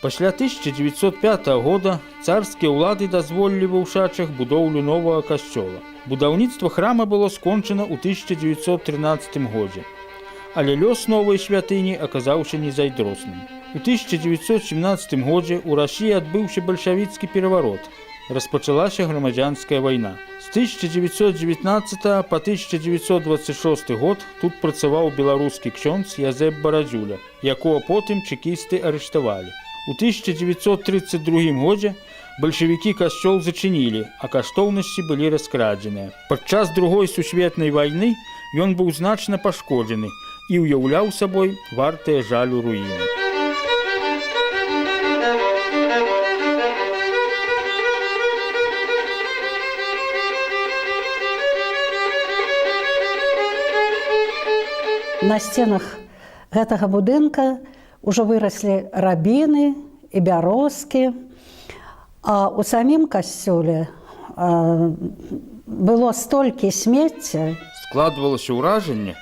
Пасля 1905 года царскія ўлады дазволілі ва Ўшачах будоўлю новага касцёла. Будаўніцтва храма было скончана ў 1913 годзе. Але лёс новай святыні аказаўся незайдросным. У 1917 годзе ў Расіі адбыўся бальшавіцкі пераварот. Распачалася грамадзянская вайна. З 1919 па 1926 год тут працаваў беларускі ксёндз Язэп Барадзюля, якога потым чэкісты арыштавалі. У 1932 годзе бальшавікі касцёл зачынілі, а каштоўнасці былі раскрадзеныя. Падчас Другой сусветнай вайны ён быў значна пашкоджаны і ўяўляў сабой вартыя жалю руіны. На сценах гэтага будынка ўжо выраслі рабіны і бярозкі, а ў самім касцёле было столькі смецця. Складвалася ўражанне,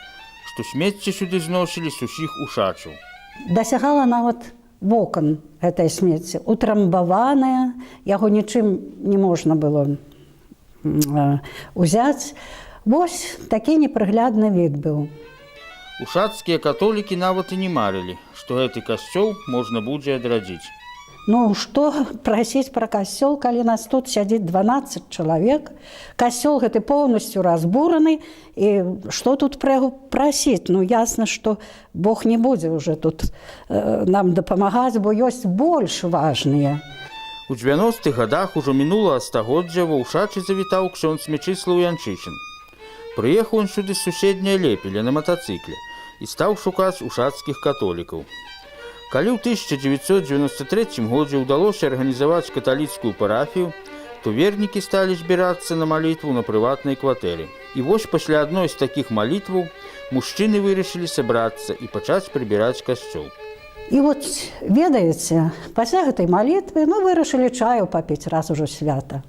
што смецце сюды зносілі з усіх Ушачаў. Дасягала нават вокон гэтай смецце, утрамбаванае, яго нічым не можна было ўзяць. Вось такі непрыглядны від быў. Ушацкія католікі нават і не марылі, што гэты касцёл можна будзе адрадзіць. Ну, што прасіць пра касцёл, калі нас тут сядзіць 12 чалавек? Касцёл гэты поўнасцю разбураны, і што тут пра яго прасіць? Ну, ясна, што Бог не будзе ўжо тут нам дапамагаць, бо ёсць больш важныя. У 90-х гадах ужо мінулага стагоддзя ва Ўшачы завітаў ксёндз Мячыслаў Янчышын. Прыехаў ён сюды з суседняй Лепеля на матацыкле і стаў шукаць ушацкіх католікаў. Калі ў 1993 годзе ўдалося арганізаваць каталіцкую парафію, то вернікі сталі збірацца на малітву на прыватнай кватэры. І вось пасля адной з такіх малітваў мужчыны вырашылі сабрацца і пачаць прыбіраць касцёл. І вот, ведаеце, пасля гэтай малітвы вырашылі чаю папіць, раз ужо свята.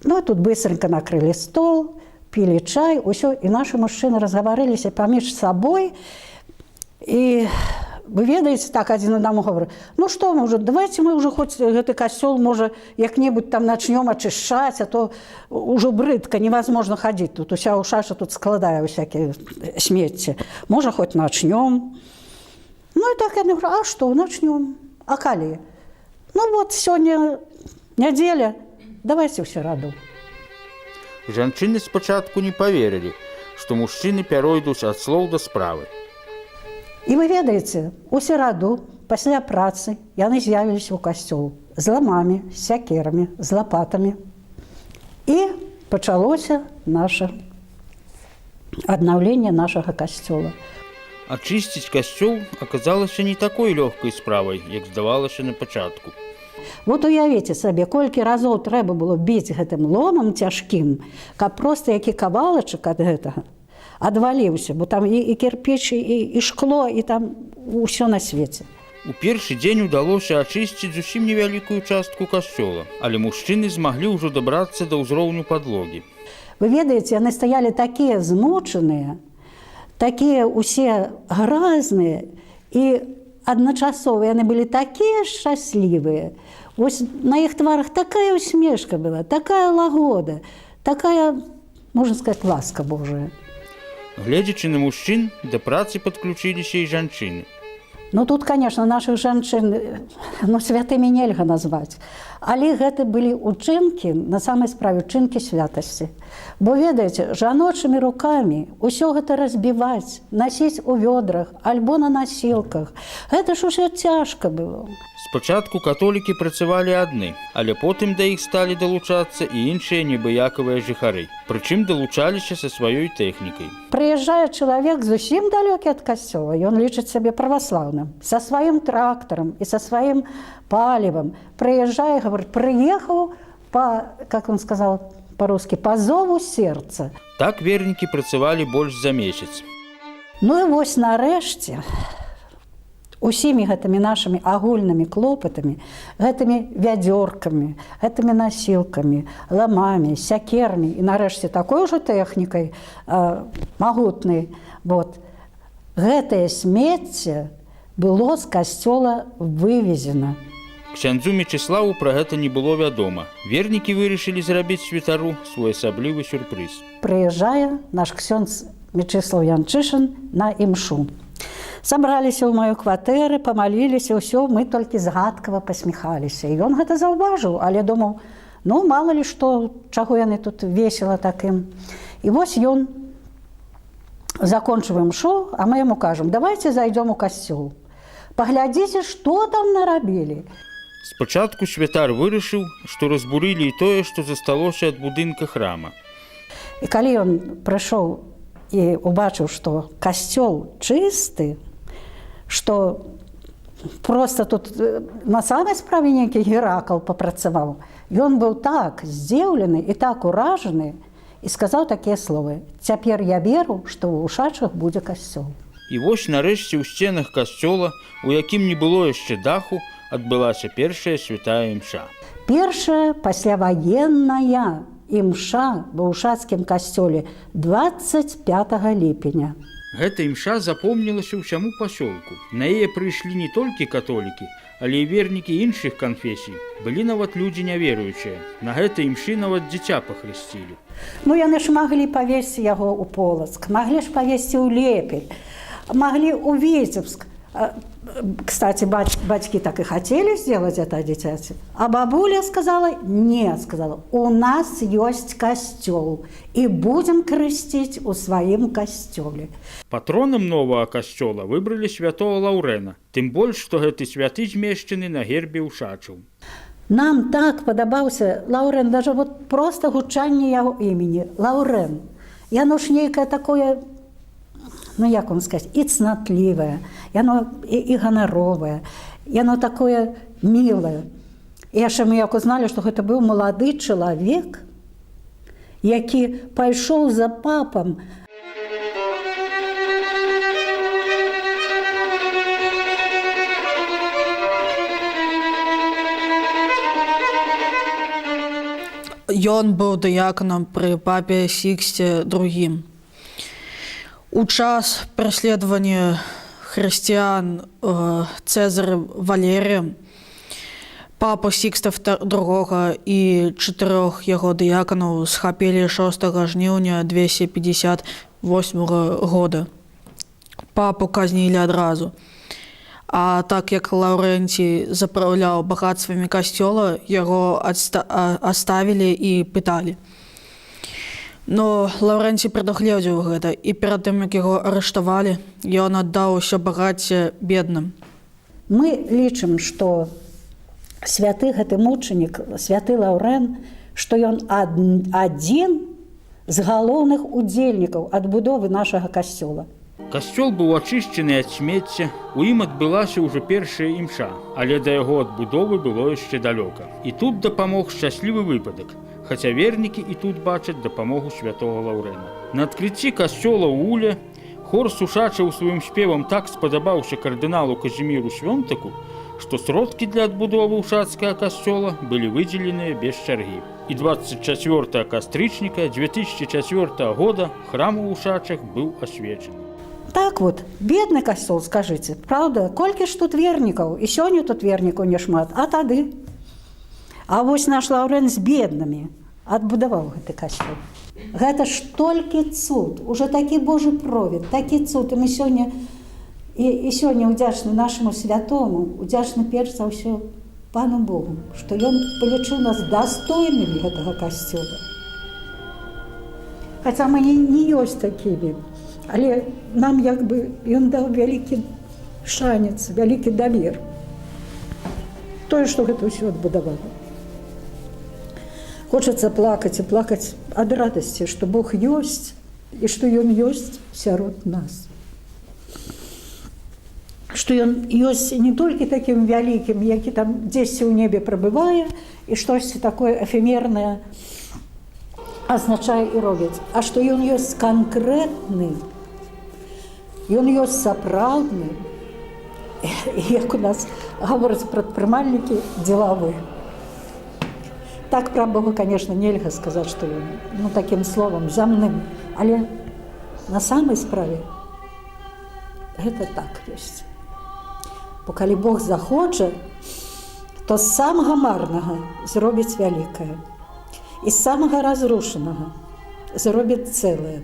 Тут быстренько накрылі стол, пілі чай, усё, і нашы мужчыны разгаварыліся паміж сабой. І вы ведаеце, так адзін аднаму говорю: ну што мы ўжо, давайте мы ўжо хоць гэты касцёл, можа, як-небудзь там начнём ачышчаць, а то ўжо брыдка, невозможно хадзіць. Тут уся Ушача тут складае усякія смецце. Можа, хоць начнём. Ну і так яны говорю: а што, начнём? А калі? Ну вот, сёння нядзеля, давайте ў сераду. Жанчыны спачатку не паверылі, што мужчыны пяройдуць ад слоў да справы. І вы ведаеце, у сераду, пасля працы, яны з'явіліся ў касцёл з ламамі, з сякерамі, з лапатамі. І пачалося наша аднаўленне нашага касцёла. Ачысціць касцёл аказалася не такой лёгкай справай, як здавалася на пачатку. Вот уявіце сабе, колькі разоў трэба было біць гэтым ломам цяжкім, каб проста які кавалачак ад гэтага адваліўся, бо там і кірпіч, і шкло, і там усё на свеце. У першы дзень удалося ачысціць зусім невялікую частку касцёла, але мужчыны змаглі ўжо дабрацца да ўзроўню падлогі. Вы ведаеце, яны стаялі такія змучаныя, такія усе гразныя, і адначасова яны былі такія шчаслівыя. Вось на іх тварах такая усмешка была, такая лагода, такая, можна сказаць, ласка Божая. Гледзячы на мужчын, да працы падключыліся і жанчыны. Ну тут, конечно, наших жанчын святымі нельга назваць. Але гэта былі учынкі, на самай справе, учынкі святасці. Бо, ведаеце, жаночымі рукамі ўсё гэта разбіваць, насіць у вёдрах, альбо на насілках. Гэта ж усё цяжка было. Спачатку католікі працавалі адны, але потым да іх сталі далучацца і іншыя небыякавыя жыхары. Прычым далучаліся са сваёй тэхнікай. Прыязджае чалавек зусім далёкі ад касцёла, ён лічыць сябе праваслаўным, са сваім трактарам і са сваім палівам. Прыязджае, говорит, прыехаў по, как он сказал по-русски, по зову сердца. Так вернікі працавалі больш за месяц. Ну і вось нарэшце усімі гэтымі нашымі агульнымі клопатамі, гэтымі вядзёркамі, гэтымі насілкамі, ламамі, сякерамі і нарэшце такой ужо тэхнікай магутнай, гэтае смецце было з касцёла вывезена. Ксяндзу Мечыславу пра гэта не было вядома. Вернікі вырашылі зрабіць святару своеасаблівы сюрпрыз. Прыязджае наш ксёндз Мечыслаў Янчышын на імшу. Сабраліся ў маёй кватэры, памаліліся, ўсё, мы толькі згадкава пасміхаліся. І ён гэта заўважыў, але думаў, ну, мала ли што, чаго яны тут весела такім. І вось ён закончыў імшу, а мы яму кажам, давайте зайдём у касцёл. Паглядзіце, што там нарабілі. Спачатку святар вырашыў, што разбурылі і тое, што засталося ад будынка храма. І калі ён прыйшоў і убачыў, што касцёл чысты, што проста тут на самай справе нейкі Геракл папрацаваў, ён быў так здзіўлены і так уражаны і сказаў такія словы: «Цяпер я веру, што ў Ушачах будзе касцёл». І вось нарэшце ў сценах касцёла, у якім не было яшчэ даху, адбылася першая святая імша. Першая пасляваенная імша ва Ушацкім касцёле 25 ліпеня. Гэта імша запомнілася ўсяму пасёлку. На яе прыйшлі не толькі католікі, але і вернікі іншых канфесій. Былі нават людзі няверуючыя. На гэтай імшы нават дзіця пахрысцілі. Ну, яны ж маглі павесці яго ў Полацк, маглі ж павесці ў Лепель, маглі ў Віцебск. Кстати, бацькі так і хацелі сделать это дзіцяці. А бабуля сказала, не, сказала, у нас ёсць касцёл, і будзем крысціць у сваім касцёле. Патронам новага касцёла выбралі святого Лаўрэна, тым больш, што гэты святы змешчаны на гербе Ушачаў. Нам так падабаўся Лаўрэн, даже вот просто гучанне яго імені, Лаўрэн. Яно ж нейкае такое, ну, як вам сказаць, і цнатлівае, яно і ганаровае, яно такое мілае. І яшчэ мы як узналі, што гэта быў малады чалавек, які пайшоў за папам. Ён быў дыяканам пры папе Сіксце II. У час пераследавання хрысціян Цэзарем Валеріем папу Сікста II і 4 яго дыяканаў схапілі 6 жніўня 258 года. Папу казнілі адразу. А так як Лаўрэнцій запраўляў багатствамі касцёла, яго аставілі і пыталі. Но Лаўрэнцій прадугледзеў гэта, і перад тым, як яго арыштавалі, ён аддаў усё багацце бедным. Мы лічым, што святы гэты мучанік, святы Лаўрэн, што ён адзін з галоўных удзельнікаў адбудовы нашага касцёла. Касцёл быў ачышчаны ад смецця, у ім адбылася ўжо першая імша, але да яго адбудовы было яшчэ далёка. І тут дапамог шчаслівы выпадак, хаця вернікі і тут бачаць дапамогу святого Лаўрэна. На адкрыцці касцёла ў Уле хор сушачаў сваім спевам так спадабаўся кардыналу Казіміру Свёнтаку, што сродкі для адбудовы Ушацкага касцёла былі выдзеленыя без чаргі. І 24 кастрычніка 2004 года храм у Ушачах быў асвечаны. Так вот, бедны касцёл, скажыце, правда, колькі ж тут вернікаў, і сёння тут вернікаў няшмат, а тады? А вось наш Лаўрэн з беднымі адбудаваў гэты касцёл. Гэта ж толькі цуд, уже такі Божы провід, такі цуд. І мы сёння, і сёння удзячны нашаму святому, удзячны перш за ўсё Пану Богу, што ён палічыў нас дастойнымі гэтага касцёла. Хаця мы не ёсць такімі, але нам як бы ён даў вялікі шанец, вялікі давер. Тое, што гэта ўсё адбудавала. Хочацца плакаць і плакаць ад радасці, што Бог ёсць і што ён ёсць сярод нас. Што ён ёсць не толькі такім вялікім, які там дзесьці ў небе прабывае і штосьці такое эфемернае азначае і робіць, а што ён ёсць канкрэтны, ён ёсць сапраўдны, як у нас гавораць прадпрымальнікі, дзелавы. Так пра Бога, конечно, нельга сказаць, што ён такім словам зямным, але на самай справе гэта так ёсць. Бо калі Бог захоча, то з самага марнага зробіць вялікае, і з самага разрушанага зробіць цэлае.